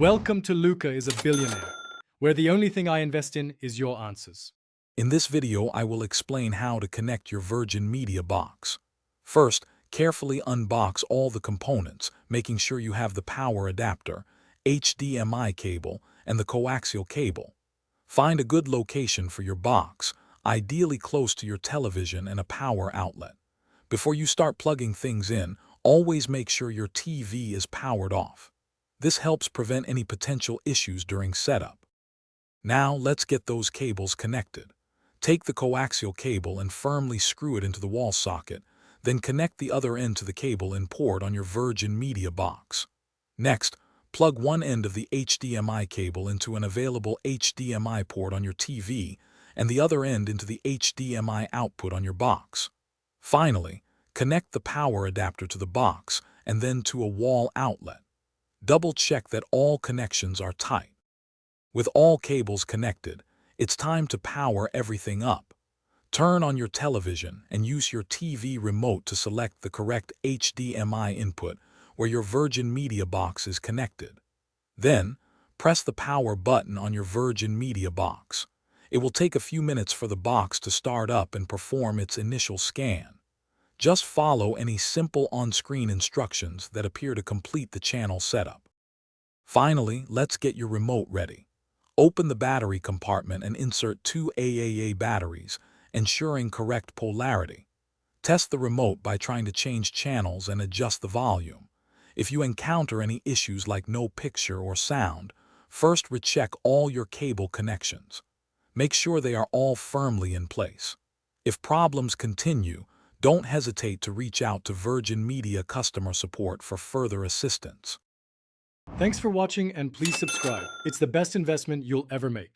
Welcome to Luca is a Billionaire, where the only thing I invest in is your answers. In this video, I will explain how to connect your Virgin Media box. First, carefully unbox all the components, making sure you have the power adapter, HDMI cable, and the coaxial cable. Find a good location for your box, ideally close to your television and a power outlet. Before you start plugging things in, always make sure your TV is powered off. This helps prevent any potential issues during setup. Now let's get those cables connected. Take the coaxial cable and firmly screw it into the wall socket, then connect the other end to the cable in port on your Virgin Media box. Next, plug one end of the HDMI cable into an available HDMI port on your TV and the other end into the HDMI output on your box. Finally, connect the power adapter to the box and then to a wall outlet. Double-check that all connections are tight. With all cables connected, it's time to power everything up. Turn on your television and use your TV remote to select the correct HDMI input where your Virgin Media box is connected. Then, press the power button on your Virgin Media box. It will take a few minutes for the box to start up and perform its initial scan. Just follow any simple on-screen instructions that appear to complete the channel setup. Finally, let's get your remote ready. Open the battery compartment and insert two AAA batteries, ensuring correct polarity. Test the remote by trying to change channels and adjust the volume. If you encounter any issues like no picture or sound, first recheck all your cable connections. Make sure they are all firmly in place. If problems continue, don't hesitate to reach out to Virgin Media customer support for further assistance. Thanks for watching and please subscribe. It's the best investment you'll ever make.